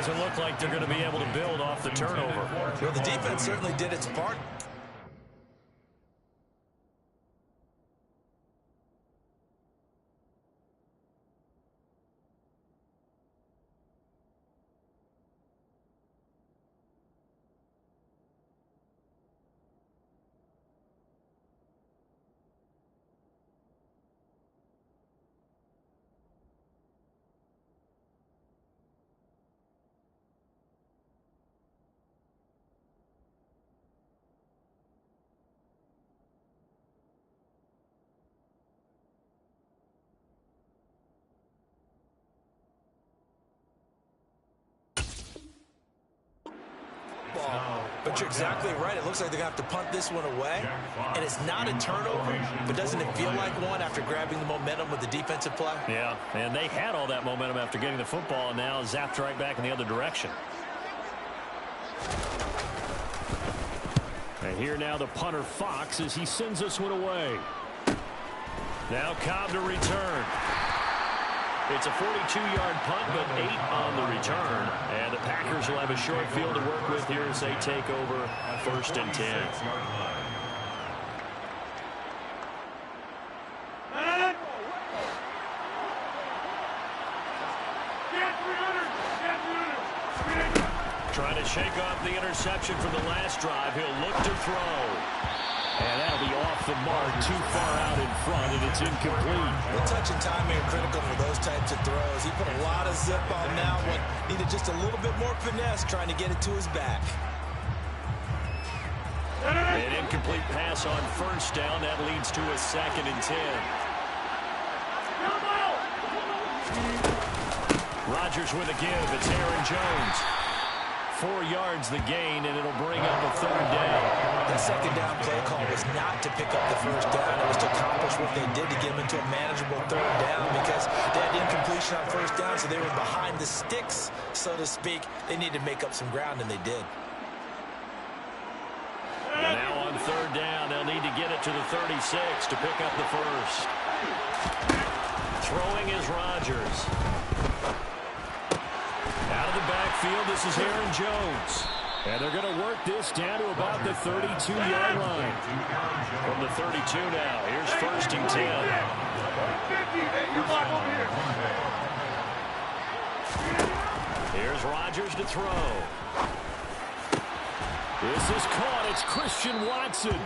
doesn't look like they're going to be able to build off the turnover. Well, the defense certainly did its part. But you're exactly right. It looks like they're going to have to punt this one away. And it's not a turnover, but doesn't it feel like one after grabbing the momentum with the defensive play? Yeah, and they had all that momentum after getting the football, and now zapped right back in the other direction. And here now the punter Fox as he sends this one away. Now Cobb to return. It's a 42-yard punt, but 8 on the return. And the Packers will have a short field to work with here as they take over 1st and 10. Trying to shake off the interception from the last drive. He'll look to throw. And that'll be off the mark, too far out in front, and it's incomplete. The touch and timing are critical for those types of throws. He put a lot of zip on that one. Needed just a little bit more finesse trying to get it to his back. An incomplete pass on 1st down. That leads to a 2nd and 10. Rodgers with a give. It's Aaron Jones. 4 yards the gain, and it'll bring up a 3rd down. That 2nd down play call was not to pick up the 1st down. It was to accomplish what they did to get them into a manageable 3rd down because they had incompletion on 1st down, so they were behind the sticks, so to speak. They needed to make up some ground, and they did. And now on 3rd down, they'll need to get it to the 36 to pick up the 1st. Throwing is Rodgers. Out of the backfield, this is Aaron Jones. And they're going to work this down to about the 32-yard line. From the 32 now, here's 1st and 10. Here's Rodgers to throw. This is caught. It's Christian Watson.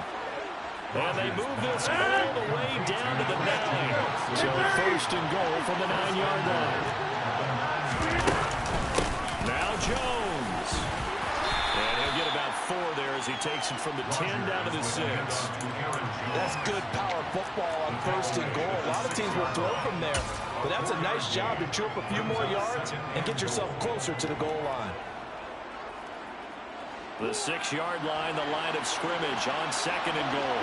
And they move this all the way down to the 9. So 1st and goal from the 9-yard line. Now Jones. And he'll get about 4 there as he takes it from the 10 down to the 6. That's good power football on 1st and goal. A lot of teams will throw from there, but that's a nice job to chirp a few more yards and get yourself closer to the goal line. The 6-yard line, the line of scrimmage on 2nd and goal.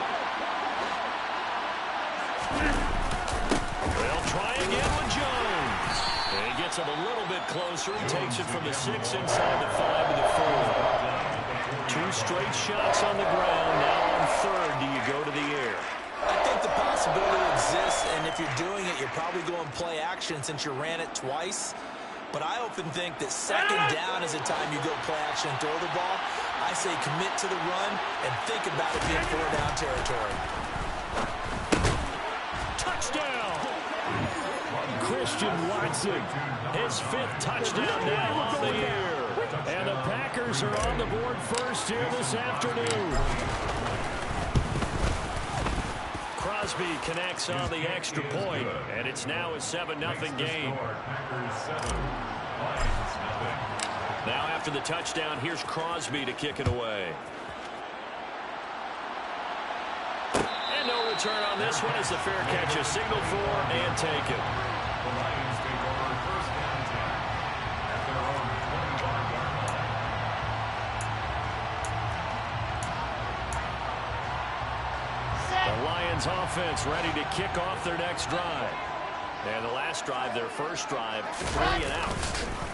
They'll try again with Jones. And he gets him a little bit closer. He takes it from the 6 inside the 5 to the 4. 2 straight shots on the ground. Now on 3rd, do you go to the air? I think the possibility exists, and if you're doing it, you're probably going play action since you ran it twice. But I often think that 2nd down is a time you go play action and throw the ball. I say commit to the run and think about it being 4-down territory. Touchdown! Christian Watson, his 5th touchdown now on the year. And the Packers are on the board first here this afternoon. Crosby connects on the extra point, and it's now a 7-0 game. Now after the touchdown, here's Crosby to kick it away. And no return on this one as the fair catch is signaled for and taken. The Lions offense ready to kick off their next drive. And the last drive, their first drive, 3 and out.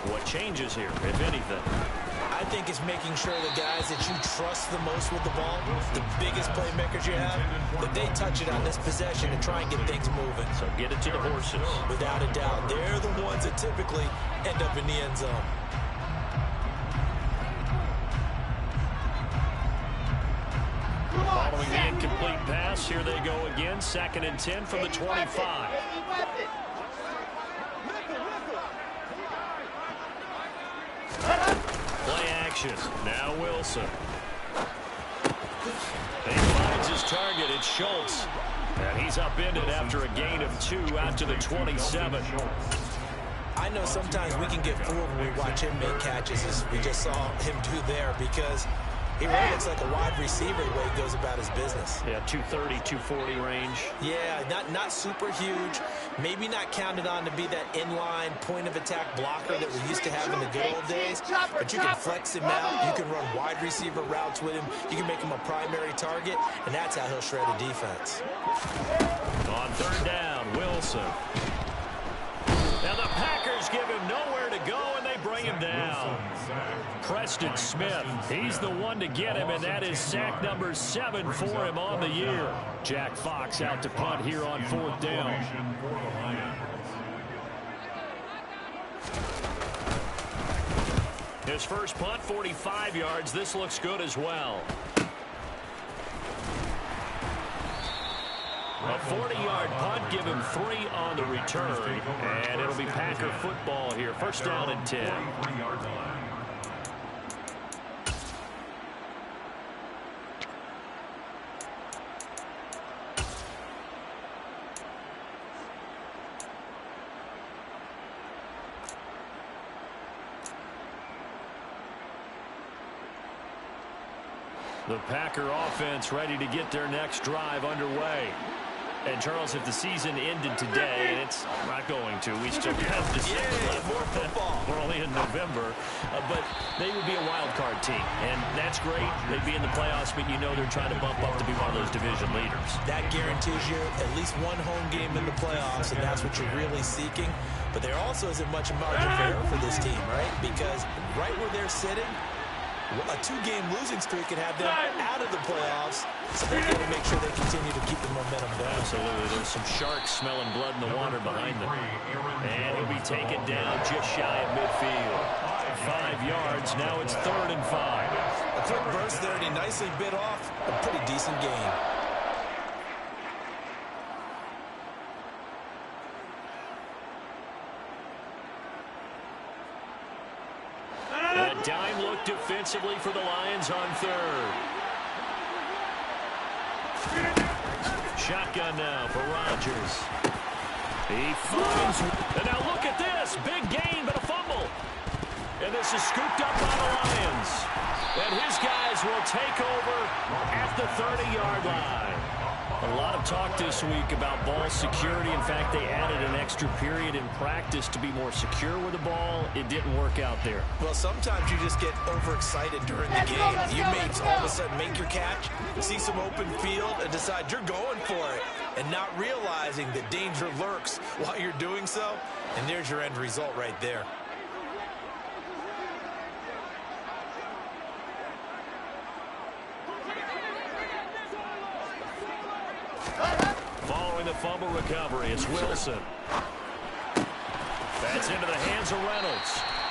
What changes here, if anything? I think it's making sure the guys that you trust the most with the ball, the biggest playmakers you have, that they touch it on this possession and try and get things moving. So get it to the horses. Without a doubt, they're the ones that typically end up in the end zone. Incomplete pass. Here they go again. 2nd and 10 from the 25. Play action. Now Wilson. He finds his target. It's Schultz. And he's upended after a gain of 2 out to the 27. I know sometimes we can get fooled when we watch him make catches, as we just saw him do there, because he really looks like a wide receiver the way he goes about his business. Yeah, 230, 240 range. Yeah, not super huge. Maybe not counted on to be that inline point-of-attack blocker that we used to have in the good old days. But you can flex him out. You can run wide receiver routes with him. You can make him a primary target, and that's how he'll shred a defense. On 3rd down, Wilson. Now the Packers give him nowhere to go, and they bring him down. Preston Smith, he's the one to get him, and that is sack number 7 for him on the year. Jack Fox out to punt here on 4th down. His first punt, 45 yards. This looks good as well. A 40-yard punt, give him 3 on the return, and it'll be Packer football here. 1st down and 10. The Packer offense ready to get their next drive underway. And, Charles, if the season ended today, and it's not going to, we still have December left. More football. We're only in November. But they would be a wild card team, and that's great. They'd be in the playoffs, but you know they're trying to bump up to be one of those division leaders. That guarantees you at least one home game in the playoffs, and that's what you're really seeking. But there also isn't much margin for error for this team, right? Because right where they're sitting, a 2-game losing streak can have them out of the playoffs, so they've got to make sure they continue to keep the momentum going. Absolutely. There's some sharks smelling blood in the water behind them. And he'll be taken down just shy of midfield. 5 yards. Now it's 3rd and 5. A quick burst there, and he nicely bit off a pretty decent gain. A dime look defensively for the Lions on 3rd. Shotgun now for Rodgers. He finds, and now look at this. Big gain, but a fumble. And this is scooped up by the Lions. And his guys will take over at the 30-yard line. A lot of talk this week about ball security. In fact, they added an extra period in practice to be more secure with the ball. It didn't work out there. Well, sometimes you just get overexcited during the game. You may all of a sudden make your catch, see some open field, and decide you're going for it, and not realizing that danger lurks while you're doing so. And there's your end result right there. Following the fumble recovery, it's Wilson. That's into the hands of Reynolds.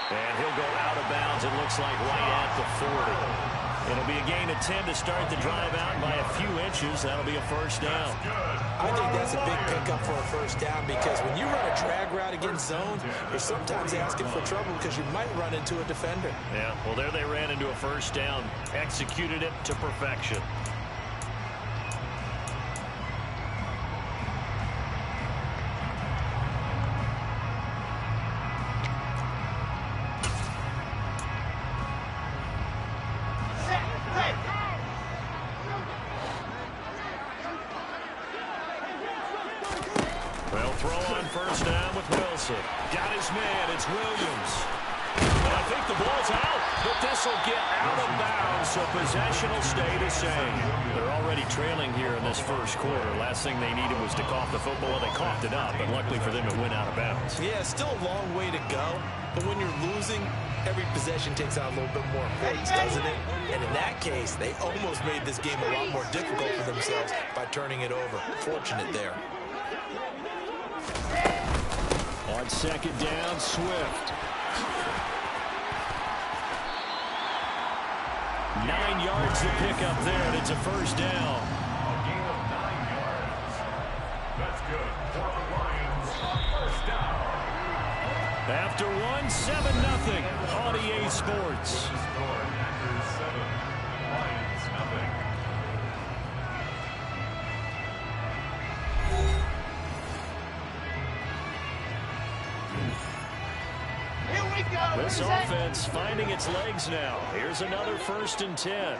And he'll go out of bounds, it looks like, right at the 40. It'll be a gain of 10 to start the drive out by a few inches. That'll be a 1st down. I think that's a big pickup for a 1st down, because when you run a drag route against zones, you're sometimes asking for trouble because you might run into a defender. Yeah, well, there they ran into a 1st down. Executed it to perfection. Well, throw on 1st down with Wilson. Got his man. It's Williams. And I think the ball's out, but this will get out of bounds, so possession will stay the same. They're already trailing here in this 1st quarter. Last thing they needed was to cough the football. They coughed it up, but luckily for them, it went out of bounds. Yeah, still a long way to go, but when you're losing, every possession takes on a little bit more importance, doesn't it? And in that case, they almost made this game a lot more difficult for themselves by turning it over. Fortunate there. On 2nd down, Swift. 9 yards to pick up there, and it's a 1st down. After one, 7-0 on EA Sports. This offense finding its legs now. Here's another 1st and 10.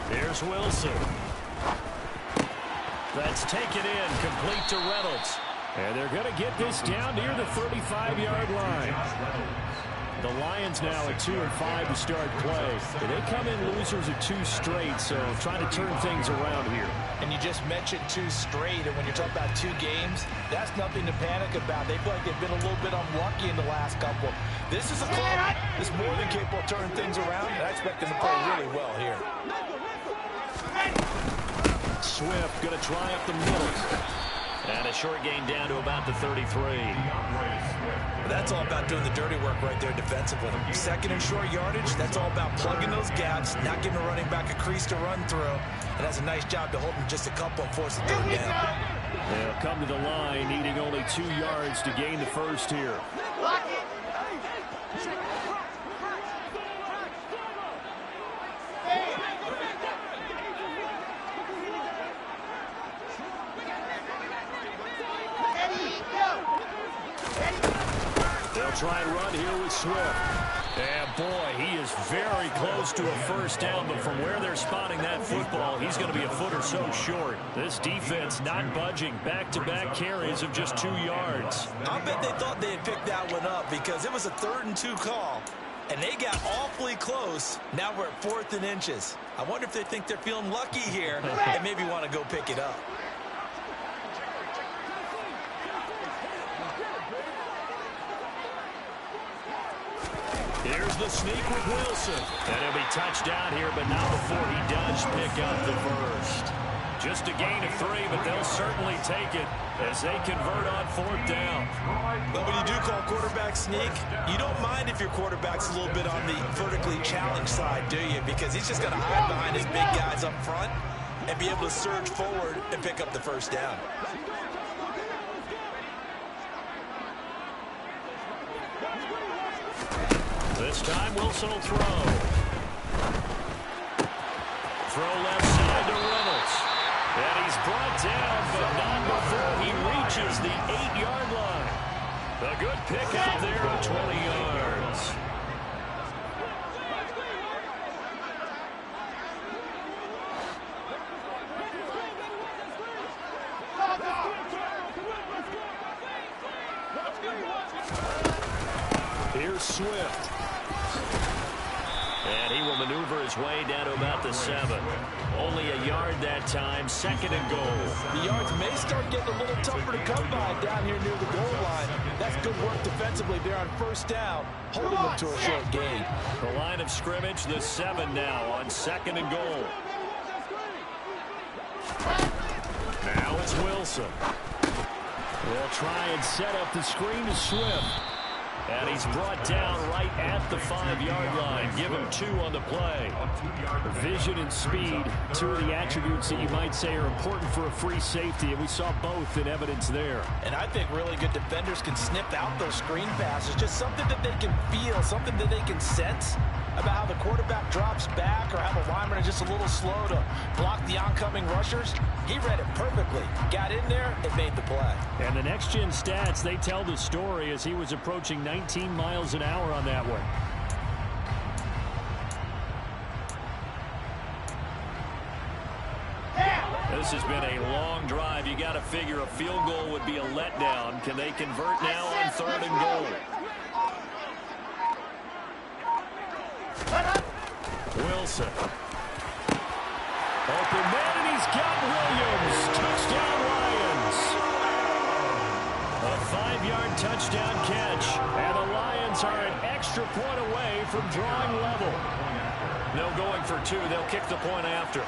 Here's Wilson. That's taken in, complete to Reynolds. And they're going to get this down near the 35-yard line. The Lions now at 2-5 to start play. They come in losers of 2 straight, so trying to turn things around here. And you just mentioned 2 straight, and when you're talking about 2 games, that's nothing to panic about. They feel like they've been a little bit unlucky in the last couple. This is a club that's more than capable of turning things around, and I expect them to play really well here. Swift going to try up the middle. And a short gain down to about the 33. That's all about doing the dirty work right there defensively. 2nd and short yardage, that's all about plugging those gaps, not giving a running back a crease to run through. And that's a nice job to hold him just a couple and force the 3rd down. They'll come to the line, needing only 2 yards to gain the 1st here. They'll try and run here with Swift. And boy, he is very close to a 1st down, but from where they're spotting that football, he's going to be a foot or so short. This defense not budging. Back-to-back carries of just 2 yards. I bet they thought they had picked that one up because it was a 3rd and 2 call, and they got awfully close. Now we're at 4th and inches. I wonder if they think they're feeling lucky here and maybe want to go pick it up. Here's the sneak with Wilson. And he'll be touched down here, but not before he does pick up the 1st. Just a gain of 3, but they'll certainly take it as they convert on 4th down. But when you do call quarterback sneak, you don't mind if your quarterback's a little bit on the vertically challenged side, do you? Because he's just going to hide behind his big guys up front and be able to surge forward and pick up the 1st down. This time, Wilson will throw. Throw left side to Reynolds. And he's brought down, but not before he reaches the 8-yard line. A good pickup there of 20 yards. Here's Swift. And he will maneuver his way down to about the 7. Only a yard that time, 2nd and goal. The yards may start getting a little tougher to come by down here near the goal line. That's good work defensively there on 1st down, holding them to a short gain. The line of scrimmage, the 7 now on 2nd and goal. Now it's Wilson. They'll try and set up the screen to Swift. And he's brought down right at the 5-yard line. Give him 2 on the play. Vision and speed, 2 of the attributes that you might say are important for a free safety, and we saw both in evidence there. And I think really good defenders can snip out those screen passes. Just something that they can feel, something that they can sense about how the quarterback drops back or how the linemen are just a little slow to block the oncoming rushers. He read it perfectly. Got in there and made the play. And the next-gen stats, they tell the story as he was approaching 19 miles an hour on that one. This has been a long drive. You got to figure a field goal would be a letdown. Can they convert now on 3rd and goal? Wilson. Open man, and he's got Williams. Touchdown, Lions. A 5-yard touchdown catch. And the Lions are an extra point away from drawing level. No going for 2. They'll kick the point after.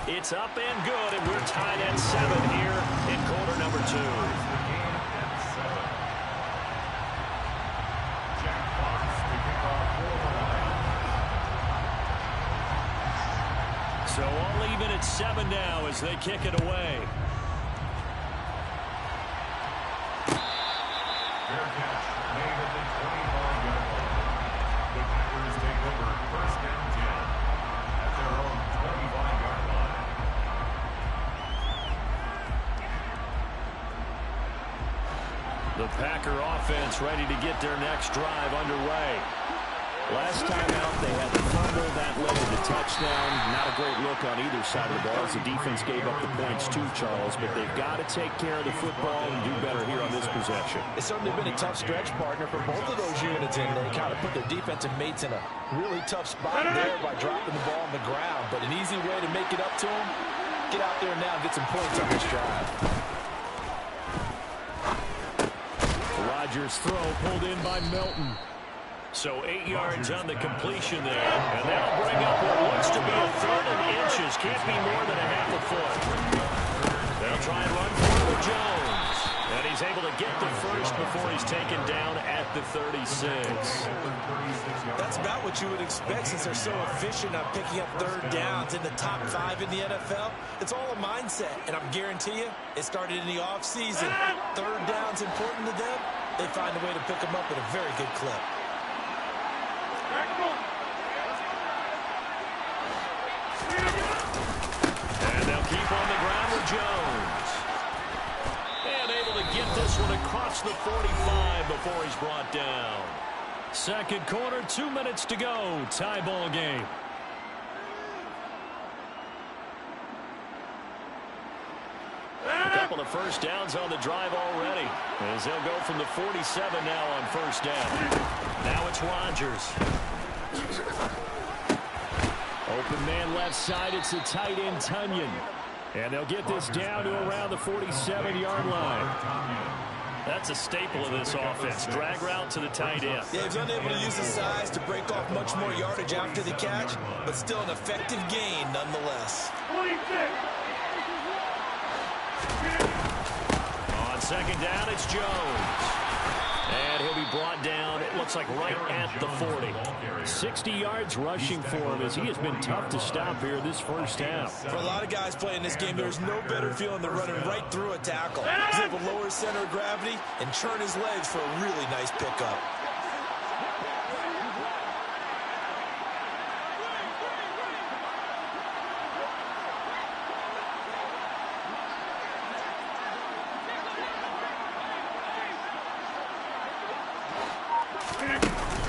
It's up and good, and we're tied at 7 here in quarter number 2. So all even at 7 now as they kick it away. Fair catch made at the 25-yard line. The Packers take over first down 10 at their own 25-yard line. The Packer offense ready to get their next drive underway. Last time out, they had the fumble that led to the touchdown. Not a great look on either side of the ball as the defense gave up the points too, Charles. But they've got to take care of the football and do better here on this possession. It's certainly been a tough stretch, partner, for both of those units, and they kind of put their defensive mates in a really tough spot there by dropping the ball on the ground. But an easy way to make it up to them, get out there now and get some points on this drive. Rodgers' throw pulled in by Melton. So 8 yards on the completion there. And that'll bring up what looks to be a 3rd and inches. Can't be more than a half a foot. They'll try and run for it with Jones. And he's able to get the first before he's taken down at the 36. That's about what you would expect since they're so efficient on picking up 3rd downs in the top 5 in the NFL. It's all a mindset, and I guarantee you it started in the offseason. 3rd down's important to them. They find a way to pick them up at a very good clip. And they'll keep on the ground with Jones. And able to get this one across the 45 before he's brought down. Second quarter, 2 minutes to go. Tie ball game. A couple of first downs on the drive already, as they'll go from the 47 now on first down. Now it's Rodgers. Open man left side, it's the tight end Tunyon. And they'll get this down to around the 47-yard line. That's a staple of this offense. Drag route to the tight end. Yeah, he's unable to use his size to break off much more yardage after the catch, but still an effective gain nonetheless. On second down, it's Jones. And he'll be brought down, it looks like right at the 40. 60 yards rushing for him as he has been tough to stop here this first half. For a lot of guys playing this game, there's no better feeling than running right through a tackle. He's able to lower his center of gravity and churn his legs for a really nice pickup.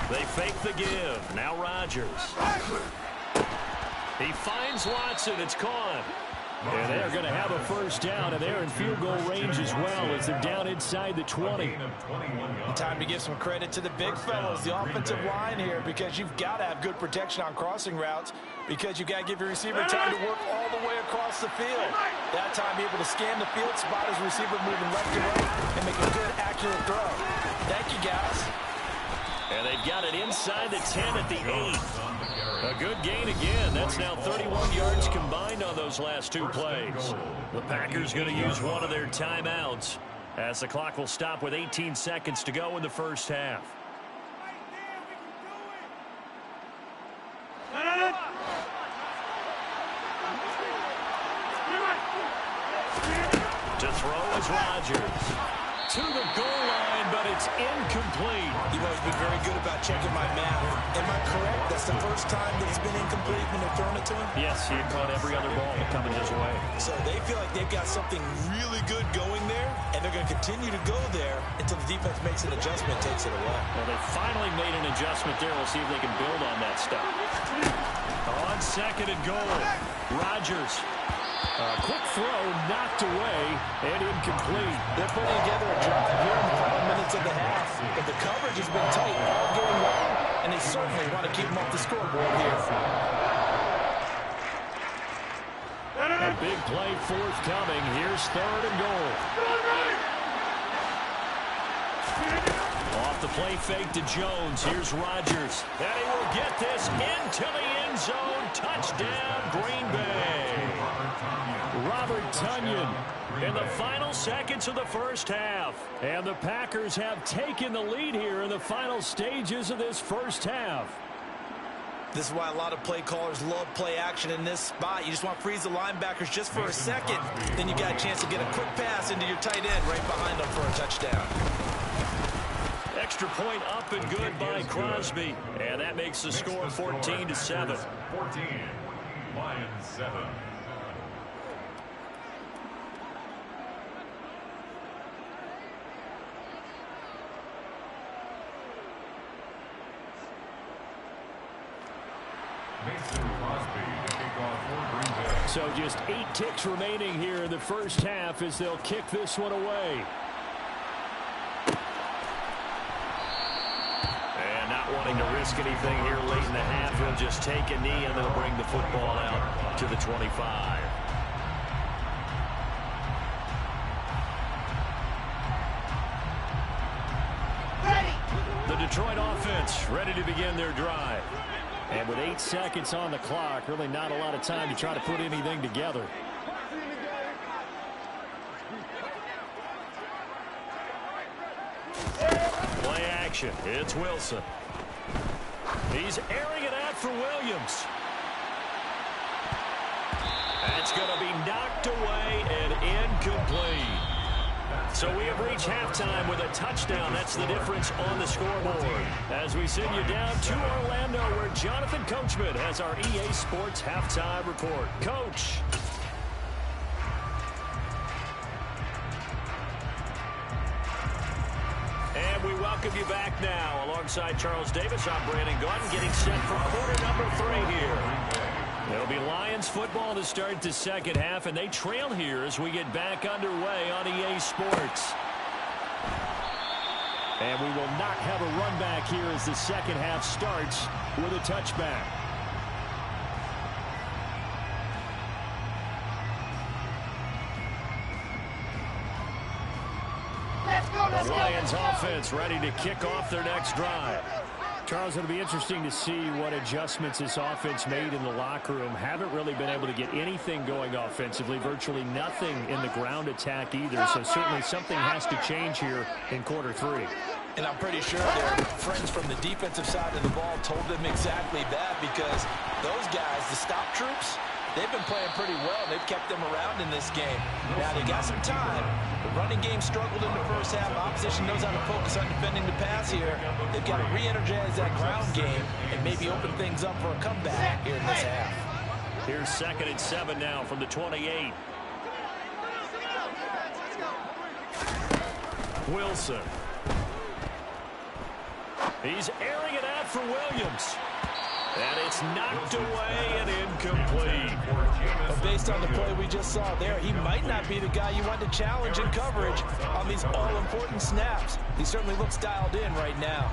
They fake the give. Now Rodgers. He finds Watson. It's caught. And they're going to have a first down, and they're in field goal range as well as they're down inside the 20. Time to give some credit to the big fellows, the offensive line here, because you've got to have good protection on crossing routes, because you've got to give your receiver time to work all the way across the field. That time, be able to scan the field, spot his receiver moving left to right, and make a good, accurate throw. Thank you, guys. And they've got it inside the 10 at the 8. A good gain again. That's now 31 yards combined on those last 2 plays. The Packers going to use one of their timeouts as the clock will stop with 18 seconds to go in the first half. To throw is Rodgers. To the goal line, but it's incomplete. You've always been very good about checking my math. Am I correct? That's the first time that it's been incomplete when they're throwing it to him? Yes, he had caught every other ball coming his way. So they feel like they've got something really good going there, and they're going to continue to go there until the defense makes an adjustment and takes it away. Well, they finally made an adjustment there. We'll see if they can build on that stuff. On second and goal, Rodgers. Quick throw, knocked away, and incomplete. They're putting together a drive here in the final minutes of the half, but the coverage has been tight all game long, and they certainly want to keep them off the scoreboard here. A big play forthcoming. Here's third and goal. Off the play fake to Jones. Here's Rodgers. And he will get this into the end zone. Touchdown, Green Bay. Robert Tunyon in the final seconds of the first half. And the Packers have taken the lead here in the final stages of this first half. This is why a lot of play callers love play action in this spot. You just want to freeze the linebackers just for a second. Then you got a chance to get a quick pass into your tight end right behind them for a touchdown. Extra point up and good by Crosby. And that makes the score 14-7. 14, Lions 7. So just 8 ticks remaining here in the first half as they'll kick this one away. And not wanting to risk anything here late in the half, he'll just take a knee and they'll bring the football out to the 25. The Detroit offense ready to begin their drive. And with 8 seconds on the clock, really not a lot of time to try to put anything together. Play action. It's Wilson. He's airing it out for Williams. That's going to be knocked away and incomplete. So we have reached halftime with a touchdown. That's the difference on the scoreboard. As we send you down to Orlando, where Jonathan Coachman has our EA Sports halftime report. Coach. And we welcome you back now. Alongside Charles Davis, I'm Brandon Gordon, getting set for quarter number 3 here. It'll be Lions football to start the second half, and they trail here as we get back underway on EA Sports. And we will not have a run back here as the second half starts with a touchback. The Lions offense ready to kick off their next drive. Charles, it'll be interesting to see what adjustments this offense made in the locker room. Haven't really been able to get anything going offensively, virtually nothing in the ground attack either. So certainly something has to change here in quarter 3. And I'm pretty sure their friends from the defensive side of the ball told them exactly that, because those guys, the stop troops, they've been playing pretty well. They've kept them around in this game. Now, they got some time. The running game struggled in the first half. Opposition knows how to focus on defending the pass here. They've got to re-energize that ground game and maybe open things up for a comeback here in this half. Here's 2nd and 7 now from the 28. Wilson. He's airing it out for Williams. And it's knocked away and incomplete. But based on the play we just saw there, he might not be the guy you want to challenge in coverage on these all-important snaps. He certainly looks dialed in right now.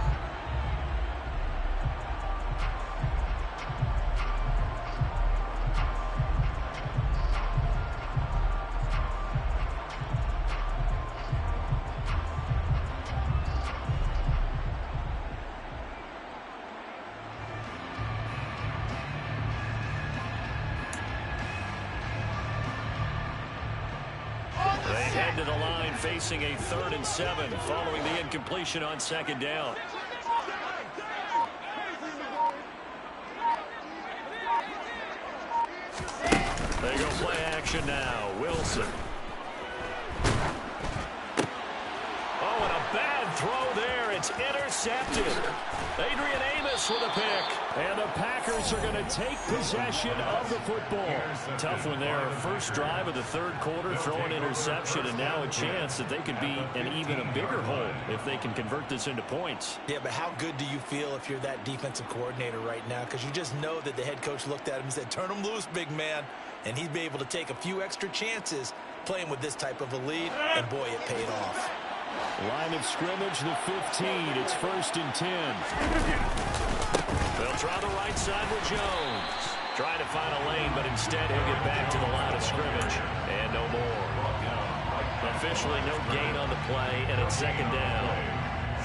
To the line, facing a 3rd and 7 following the incompletion on 2nd down. They go play action now. Wilson. Oh, and a bad throw there. It's intercepted. Adrian Amos with a pick. And the Packers are going to take possession of the football. Tough one there. First drive of the 3rd quarter, throw an interception, and now a chance that they could be in even a bigger hole if they can convert this into points. Yeah, but how good do you feel if you're that defensive coordinator right now? Because you just know that the head coach looked at him and said, turn him loose, big man. And he'd be able to take a few extra chances playing with this type of a lead, and boy, it paid off. Line of scrimmage, the 15. It's 1st and 10. They'll try the right side with Jones. Trying to find a lane, but instead he'll get back to the line of scrimmage. And no more. Officially no gain on the play, and it's 2nd down.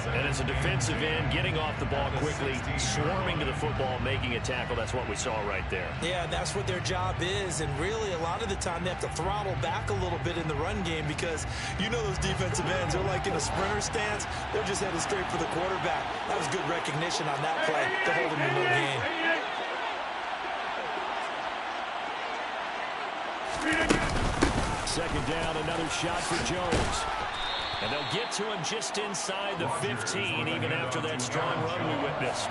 And as a defensive end, getting off the ball quickly, swarming to the football, making a tackle. That's what we saw right there. Yeah, that's what their job is. And really, a lot of the time, they have to throttle back a little bit in the run game, because you know those defensive ends, they're like in a sprinter stance. They're just headed straight for the quarterback. That was good recognition on that play to hold him in no gain. Second down, another shot for Jones. And they'll get to him just inside the 15, even after that strong run we witnessed.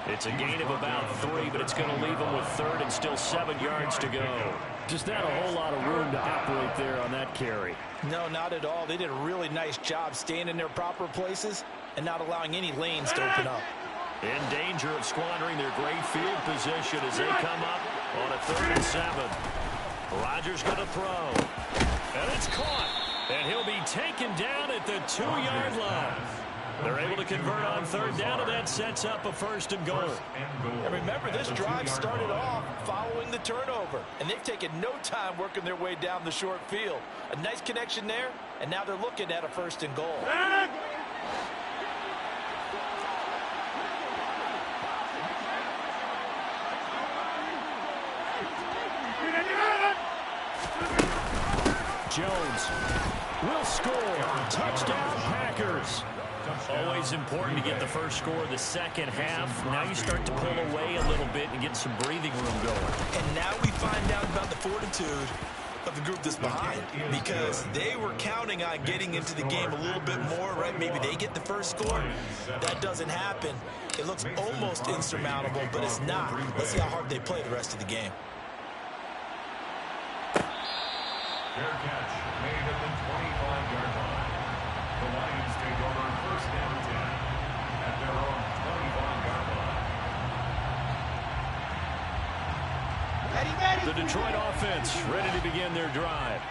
It's a gain of about 3, but it's going to leave them with third and still 7 yards to go. Just not a whole lot of room to operate there on that carry. No, not at all. They did a really nice job staying in their proper places and not allowing any lanes to open up. In danger of squandering their great field position as they come up on a 3rd and 7. Rodgers going to throw. And it's caught. And he'll be taken down at the 2-yard line. They're able to convert on 3rd down, and that sets up a 1st and goal. And remember, this drive started off following the turnover. And they've taken no time working their way down the short field. A nice connection there, and now they're looking at a 1st and goal. Jones will score. Touchdown, Packers. Always important to get the first score of the second half. Now you start to pull away a little bit and get some breathing room going. And now we find out about the fortitude of the group that's behind, because they were counting on getting into the game a little bit more, right? Maybe they get the first score. That doesn't happen. It looks almost insurmountable, but it's not. Let's see how hard they play the rest of the game. Fair catch made at the 25-yard line. The Lions take over 1st and 10 at their own 25-yard line. The Detroit offense ready to begin their drive.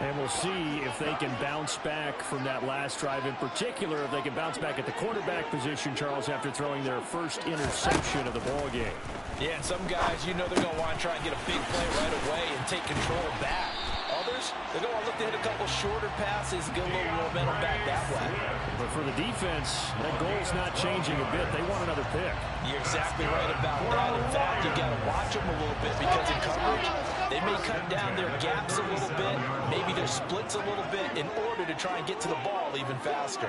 And we'll see if they can bounce back from that last drive, in particular if they can bounce back at the quarterback position, Charles, after throwing their first interception of the ballgame. Yeah, and some guys, you know they're going to want to try and get a big play right away and take control back. Others, they're going to look to hit a couple shorter passes and get a little momentum back that way. But for the defense, that goal's not changing a bit. They want another pick. You're exactly right about that. In fact, you got to watch them a little bit, because in coverage, they may cut down their gaps a little bit, maybe their splits a little bit, in order to try and get to the ball even faster.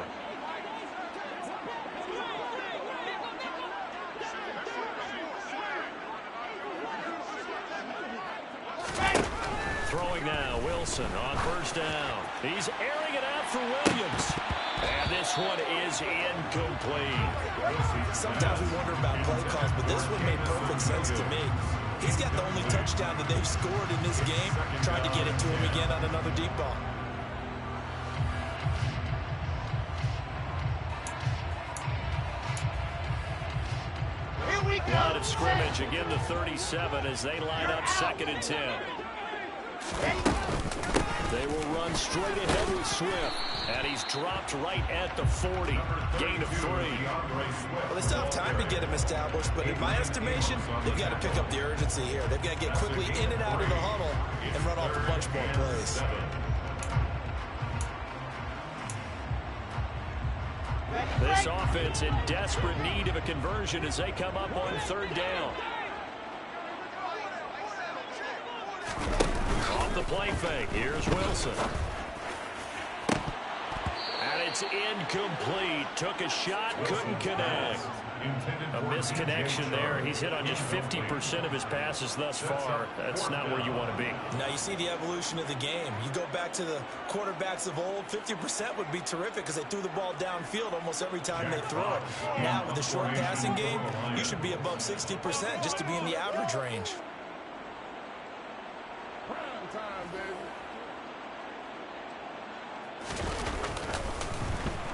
Throwing now, Wilson on 1st down. He's airing it out for Williams. And this one is incomplete. Sometimes we wonder about play calls, but this one made perfect sense to me. He's got the only touchdown that they've scored in this game. Tried to get it to him again on another deep ball. Line of scrimmage, again the 37 as they line up 2nd and 10. They will run straight ahead with Swift. And he's dropped right at the 40. Gain of 3. Well, they still have time to get him established, but in my estimation, they've got to pick up the urgency here. They've got to get quickly in and out of the huddle and run off a bunch more plays. This offense in desperate need of a conversion as they come up on 3rd down. Off the play fake, here's Wilson. And it's incomplete. Took a shot, couldn't connect. A misconnection there. He's hit on just 50% of his passes thus far. That's not where you want to be. Now you see the evolution of the game. You go back to the quarterbacks of old, 50% would be terrific because they threw the ball downfield almost every time they throw it. Now with the short passing game, you should be above 60% just to be in the average range.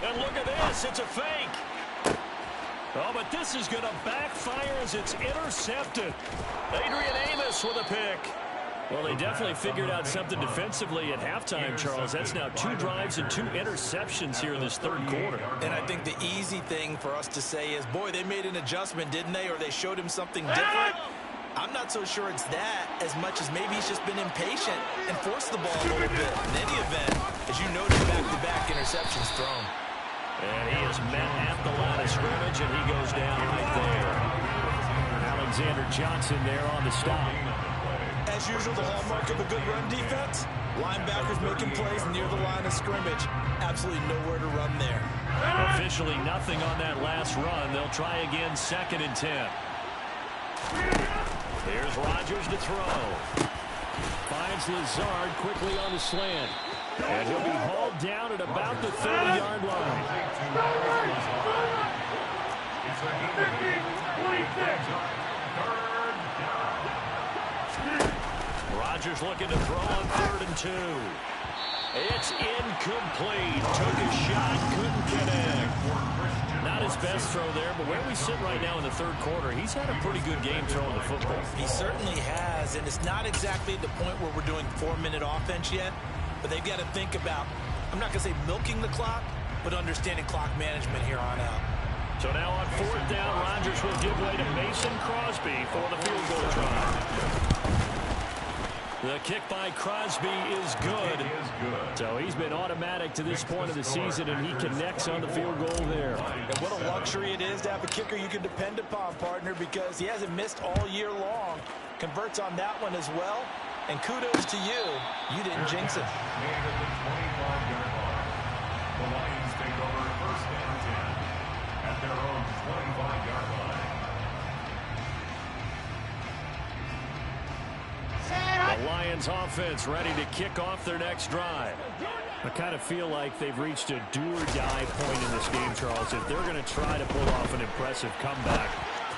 And look at this, it's a fake. Oh, but this is going to backfire as it's intercepted. Adrian Amos with a pick. Well, they definitely figured out something defensively at halftime, Charles. That's now 2 drives and 2 interceptions here in this 3rd quarter. And I think the easy thing for us to say is, boy, they made an adjustment, didn't they? Or they showed him something different. I'm not so sure it's that as much as maybe he's just been impatient and forced the ball a little bit. In any event, as you noted, back-to-back interceptions thrown. And he is met at the line of scrimmage, and he goes down right there. Alexander Johnson there on the stop. As usual, the hallmark of a good run defense, linebackers making plays near the line of scrimmage. Absolutely nowhere to run there. Officially nothing on that last run. They'll try again, 2nd and 10. Here's Rodgers to throw. Finds Lazard quickly on the slant. And he'll be hauled down at about the 30-yard line. Rodgers looking to throw on 3rd and 2. It's incomplete. Took a shot, couldn't connect. Not his best throw there, but where we sit right now in the 3rd quarter, he's had a pretty good game throwing the football. He certainly has, and it's not exactly at the point where we're doing 4-minute offense yet, but they've got to think about, I'm not going to say milking the clock, but understanding clock management here on out. So now on 4th down, Rodgers will give way to Mason Crosby for the field goal try. The kick by Crosby is good. So he's been automatic to this point of the season, and he connects on the field goal there. And what a luxury it is to have a kicker you can depend upon, partner, because he hasn't missed all year long. Converts on that one as well. And kudos to you. You didn't jinx it. The Lions take over 1st and 10 at their own 25-yard line. The Lions offense ready to kick off their next drive. I kind of feel like they've reached a do-or-die point in this game, Charles. If they're going to try to pull off an impressive comeback,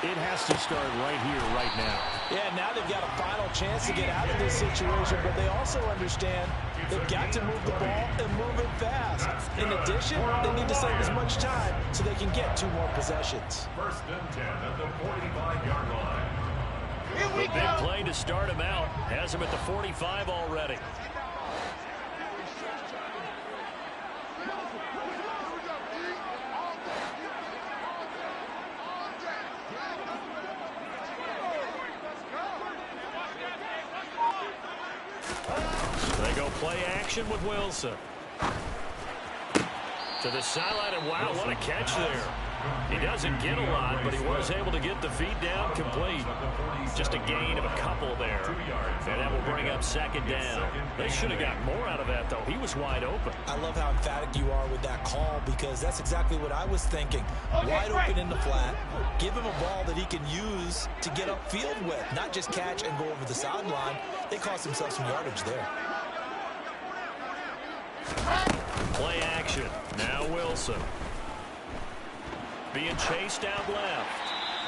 it has to start right here, right now. Yeah, now they've got a final chance to get out of this situation, but they also understand they've got to move the ball and move it fast. In addition, they need to save as much time so they can get 2 more possessions. 1st and 10 at the 45-yard line. The big play to start him out has him at the 45 already. They go play action with Wilson. To the sideline, and wow, what a catch there. He doesn't get a lot, but he was able to get the feet down complete. Just a gain of a couple there. And that will bring up 2nd down. They should have got more out of that, though. He was wide open. I love how emphatic you are with that call, because that's exactly what I was thinking. Wide open in the flat. Give him a ball that he can use to get upfield with, not just catch and go over the sideline. They cost themselves some yardage there. Play action. Now Wilson. Being chased out left.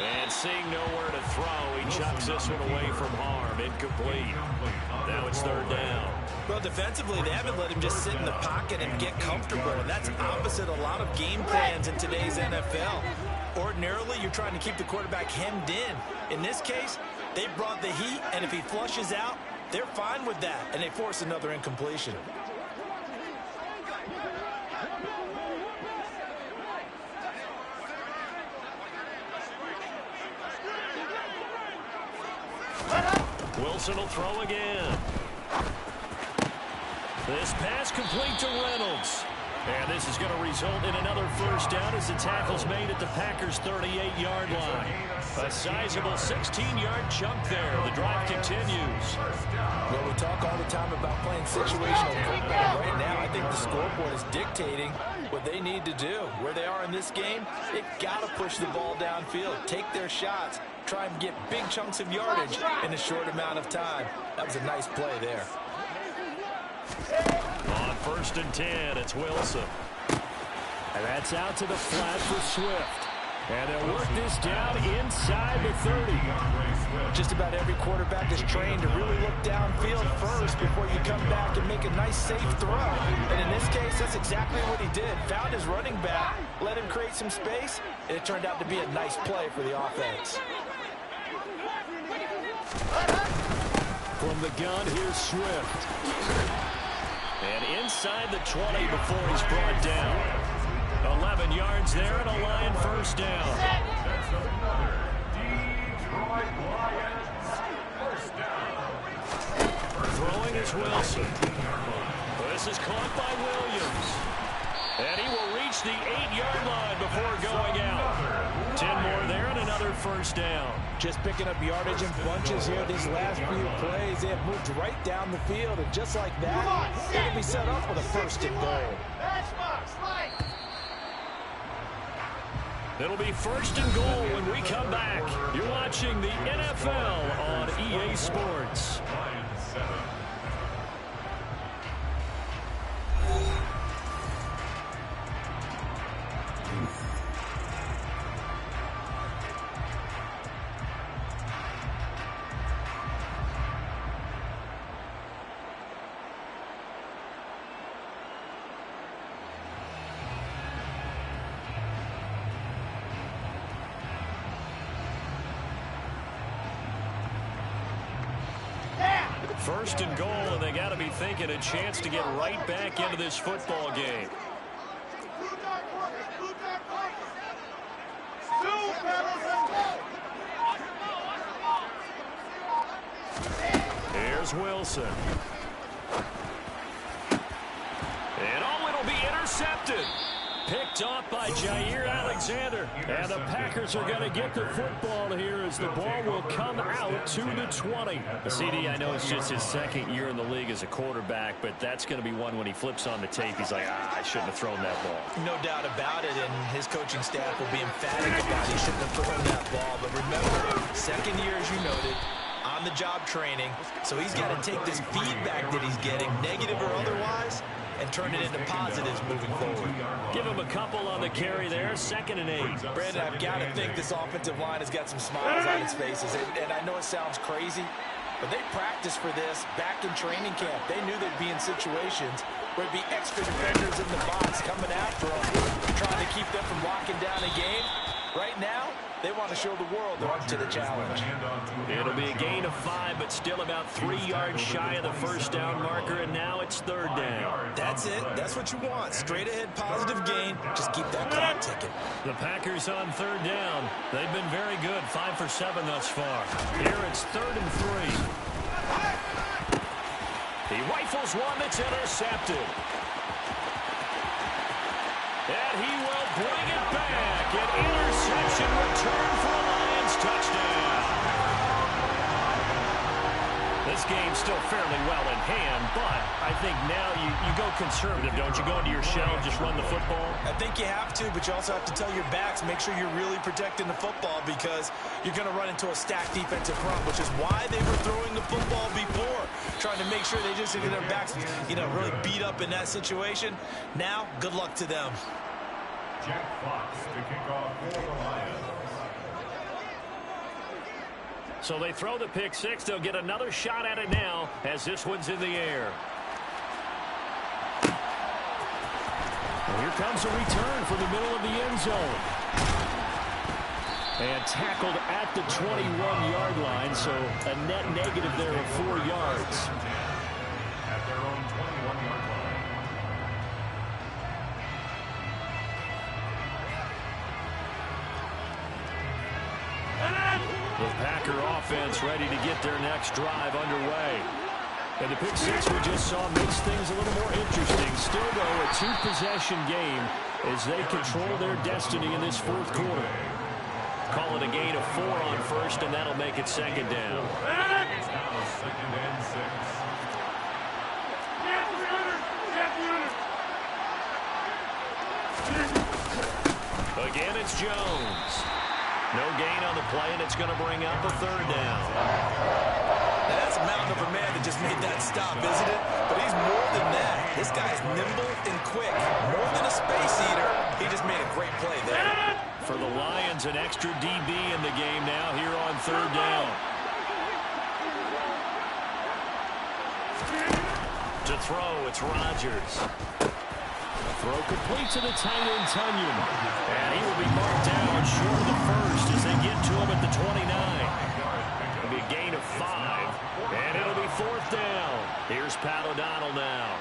And seeing nowhere to throw, he chucks this one away from harm. Incomplete. Now it's 3rd down. Well, defensively, they haven't let him just sit in the pocket and get comfortable, and that's opposite a lot of game plans in today's NFL. Ordinarily, you're trying to keep the quarterback hemmed in. In this case, they brought the heat, and if he flushes out, they're fine with that, and they force another incompletion. Wilson will throw again. This pass complete to Reynolds. And this is going to result in another 1st down as the tackle's made at the Packers' 38-yard line. A sizable 16-yard chunk there. The drive continues. Well, we talk all the time about playing situational football. Right now, I think the scoreboard is dictating what they need to do. Where they are in this game, they've got to push the ball downfield, take their shots, try and get big chunks of yardage in a short amount of time. That was a nice play there. On 1st and 10, it's Wilson. And that's out to the flat for Swift. And they'll work this down inside the 30. Just about every quarterback is trained to really look downfield first before you come back and make a nice, safe throw. And in this case, that's exactly what he did. Found his running back, let him create some space, and it turned out to be a nice play for the offense. From the gun, here's Swift. And inside the 20 before he's brought down. 11 yards there and a Lion 1st down. That's another Detroit Lions 1st down. Throwing is Wilson. This is caught by Williams. And he will reach the 8-yard line before going out. 10 more there and another 1st down. Just picking up yardage in bunches here these last few plays. They have moved right down the field, and just like that, they're going to be set up with a 1st and goal. It'll be 1st and goal when we come back. You're watching the NFL on EA Sports. Lions First and goal, and they got to be thinking a chance to get right back into this football game. Here's Wilson. And oh, it'll be intercepted. Picked off by Jair Alexander. And the Packers are going to get the football here as the ball will come out to the 20. CD, I know it's just his second year in the league as a quarterback, but that's going to be one when he flips on the tape. He's like, I shouldn't have thrown that ball. No doubt about it, and his coaching staff will be emphatic about he shouldn't have thrown that ball. But remember, second year, as you noted, on-the-job training, so he's got to take this feedback that he's getting, negative or otherwise, and turn it into positives moving forward. Give him a couple on the carry there. 2nd and 8. Brandon, I've got to think this offensive line has got some smiles on its faces. And I know it sounds crazy, but they practiced for this back in training camp. They knew they'd be in situations where it'd be extra defenders in the box coming after them, trying to keep them from locking down a game. Right now, they want to show the world they're up to the challenge. It'll be a gain of 5, but still about 3 yards shy of the first down marker, and now it's 3rd down. That's it. That's what you want. Straight ahead, positive gain. Just keep that clock ticking. The Packers on 3rd down. They've been very good. 5 for 7 thus far. Here it's 3rd and 3. He rifles one that's intercepted. And he will bring it back. An interception return for a Lions touchdown. This game's still fairly well in hand, but I think now you go conservative, don't you? Go into your shell and just run the football? I think you have to, but you also have to tell your backs, make sure you're really protecting the football because you're going to run into a stacked defensive front, which is why they were throwing the football before, trying to make sure they just get their backs, really beat up in that situation. Now, good luck to them. Jack Fox to kick off for the Lions. So they throw the pick 6. They'll get another shot at it now as this one's in the air. And here comes a return from the middle of the end zone. And tackled at the 21-yard line, so a net negative there of 4 yards. At their own 21-yard line. The Packer offense ready to get their next drive underway. And the pick 6 we just saw makes things a little more interesting. Still, though, a 2-possession game as they control their destiny in this 4th quarter. Call it a gain of 4 on first, and that'll make it 2nd down. It's now 2nd and 6. Again, it's Jones. No gain on the play, and it's going to bring up a 3rd down. That's a mountain of a man that just made that stop, isn't it? But he's more than that. This guy's nimble and quick. More than a space eater. He just made a great play there. For the Lions, an extra DB in the game now here on 3rd down. To throw, it's Rodgers. Throw complete to the tight end, Tunyon. And he will be marked down short of the first as they get to him at the 29. It'll be a gain of 5. And it'll be 4th down. Here's Pat O'Donnell now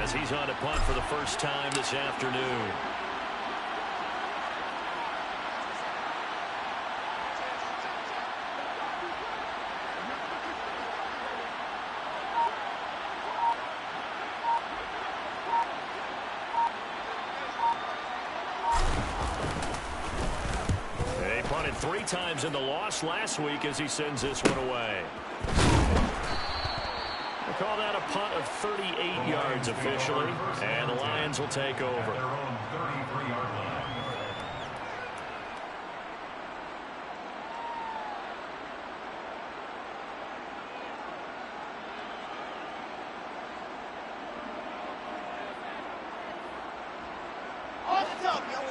as he's on to punt for the first time this afternoon. They punted 3 times in the loss last week as he sends this one away. We'll call that a punt of 38 yards officially, and the Lions will take over. Their own 33-yard line.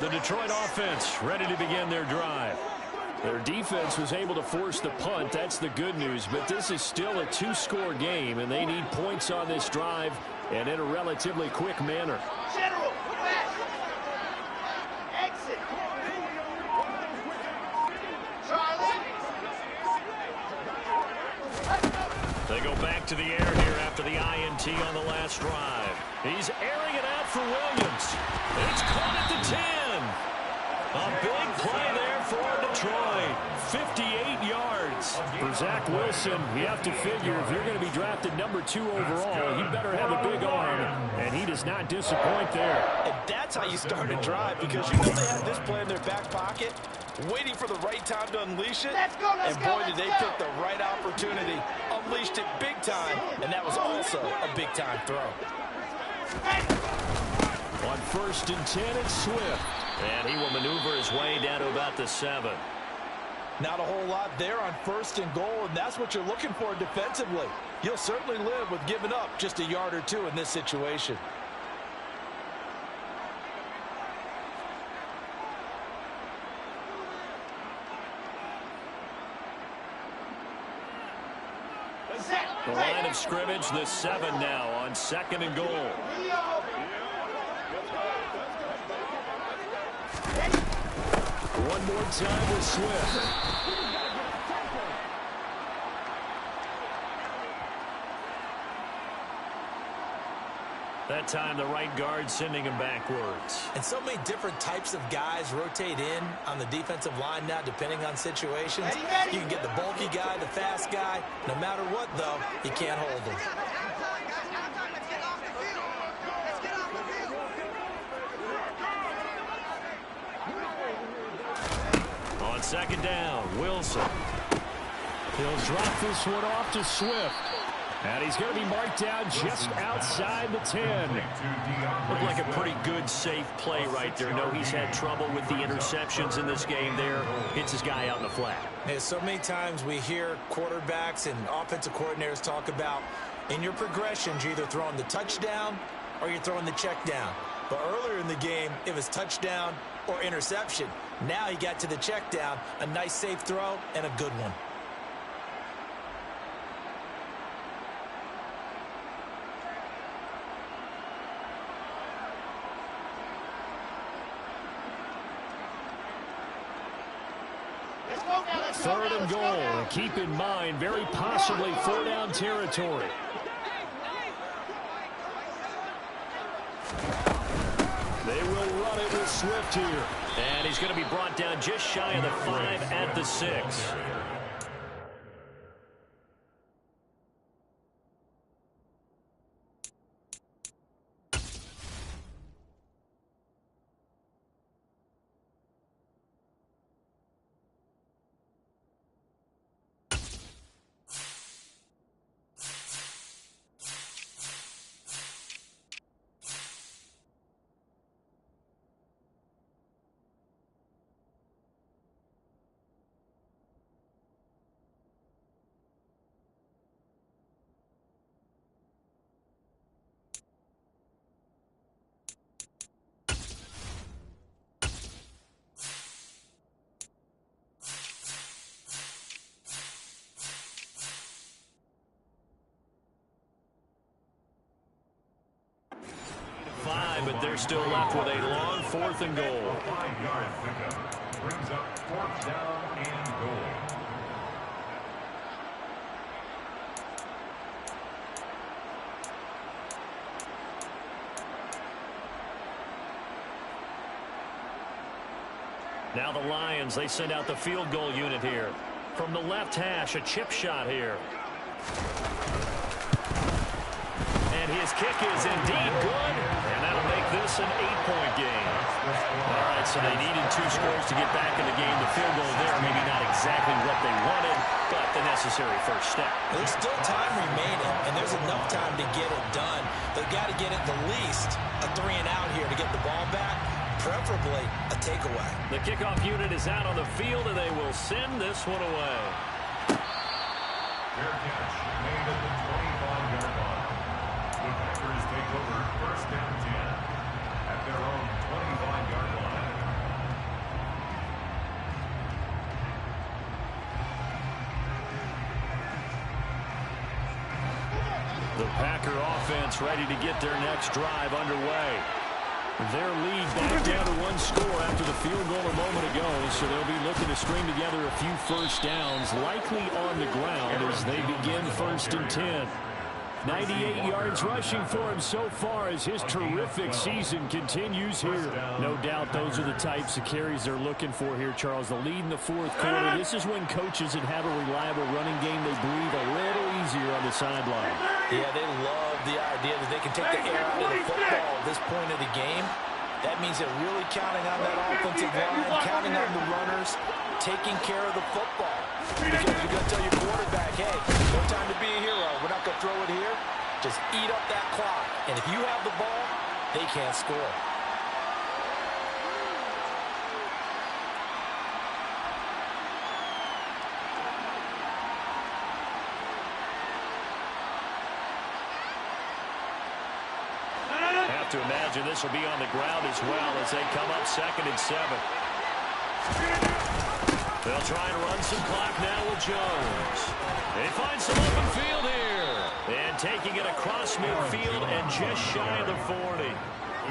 The Detroit offense ready to begin their drive. Their defense was able to force the punt. That's the good news. But this is still a two-score game, and they need points on this drive and in a relatively quick manner. General, back. Exit. Charlie. They go back to the air here after the INT on the last drive. He's airing it out for Williams. It's caught at the 10. A big play there for Detroit. 58 yards. For Zach Wilson, you have to figure if you're going to be drafted number 2 overall, you better have a big arm, and he does not disappoint there. And that's how you start a drive, because you know they have this play in their back pocket, waiting for the right time to unleash it. Let's go, and boy, did they pick the right opportunity. Unleashed it big time, and that was also a big-time throw. On 1st and 10, it's Swift. And he will maneuver his way down to about the 7. Not a whole lot there on 1st and goal, and that's what you're looking for defensively. You'll certainly live with giving up just a yard or two in this situation. The line of scrimmage, the 7 now on 2nd and goal. One more time with Swift. That time the right guard sending him backwards. And so many different types of guys rotate in on the defensive line now, depending on situations. You can get the bulky guy, the fast guy. No matter what, though, you can't hold him. On 2nd down, Wilson. He'll drop this one off to Swift. And he's going to be marked down just outside the 10. Looked like a pretty good, safe play right there. No, he's had trouble with the interceptions in this game there. Hits his guy out in the flat. Yeah, so many times we hear quarterbacks and offensive coordinators talk about in your progressions, you're either throwing the touchdown or you're throwing the check down. But earlier in the game, it was touchdown or interception. Now he got to the check down, a nice safe throw and a good one. Third and goal. And keep in mind, very possibly 4-down territory. They will run it with Swift here. And he's going to be brought down just shy of the 5 at the 6. But they're still left with a long 4th and goal. 5-yard pickup brings up 4th down and goal. Now the Lions, they send out the field goal unit here. From the left hash, a chip shot here. And his kick is indeed good, and that'll make this an 8-point game. All right, so they needed 2 scores to get back in the game. The field goal there, maybe not exactly what they wanted, but the necessary first step. There's still time remaining, and there's enough time to get it done. They've got to get at the least a 3-and-out here to get the ball back, preferably a takeaway. The kickoff unit is out on the field, and they will send this one away. Fair catch made at the 25-yard line. The Packers take over 1st and 10 at their own 25-yard line. Packer offense ready to get their next drive underway. Their lead back down to one score after the field goal a moment ago, so they'll be looking to string together a few first downs, likely on the ground as they begin 1st and 10. 98 yards rushing for him so far as his terrific season continues here. No doubt those are the types of carries they're looking for here, Charles. The lead in the 4th quarter. This is when coaches that have a reliable running game, they breathe a little easier on the sideline. Yeah, they love the idea that they can take the air out of the football at this point of the game. That means they're really counting on that offensive line, counting on the runners, taking care of the football. Because you're going to tell your quarterback, hey, no time to be a hero. We're not going to throw it here. Just eat up that clock. And if you have the ball, they can't score. Have to imagine this will be on the ground as well as they come up 2nd and 7. They'll try and run some clock now with Jones. They find some open field here. And taking it across midfield and just shy of the 40.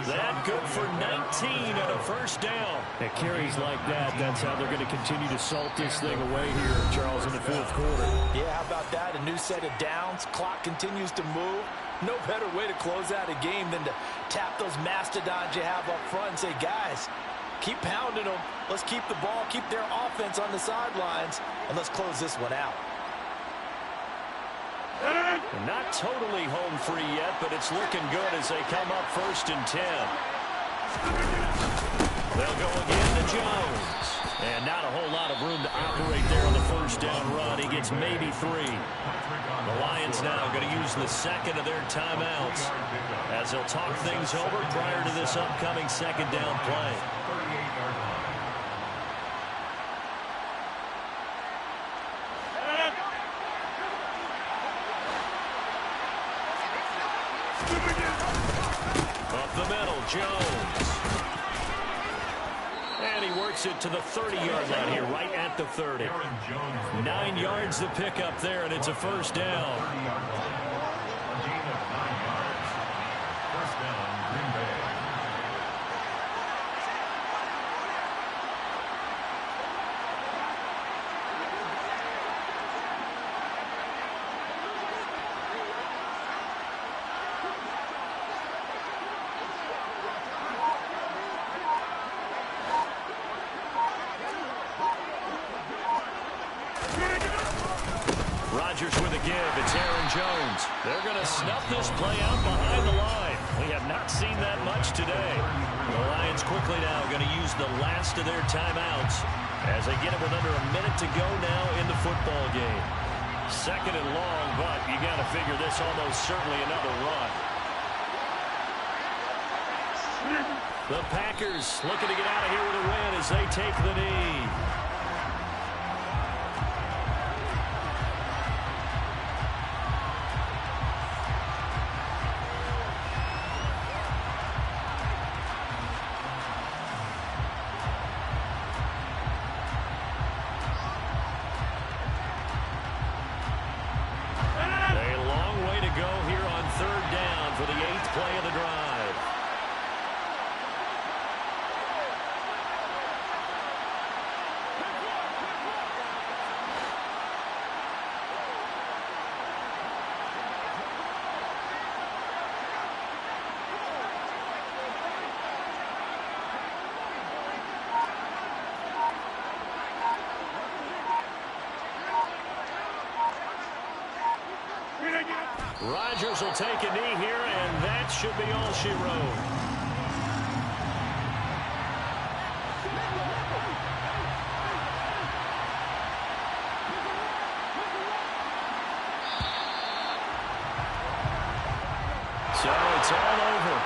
That good for 19 and a first down. At carries like that, that's how they're going to continue to salt this thing away here, Charles, in the 4th quarter. Yeah, how about that? A new set of downs. Clock continues to move. No better way to close out a game than to tap those mastodons you have up front and say, guys, keep pounding them. Let's keep the ball, keep their offense on the sidelines, and let's close this one out. Not totally home free yet, but it's looking good as they come up 1st and 10. They'll go again to Jones. And not a whole lot of room to operate there on the first down run. He gets maybe 3. The Lions now going to use the 2nd of their timeouts as they'll talk things over prior to this upcoming 2nd down play. Up the middle, Jones. And he works it to the 30-yard line here, right at the 30. 9 yards to pick up there, and it's a first down. First down, Green Bay. Rodgers with a give. It's Aaron Jones. They're going to snuff this play out behind the line. We have not seen that much today. The Lions quickly now going to use the last of their timeouts as they get it with under a minute to go now in the football game. 2nd and long, but you got to figure this almost certainly another run. The Packers looking to get out of here with a win as they take the knee. For the 8th play of the drive. Rodgers will take a knee here, and that should be all she wrote. So it's all over.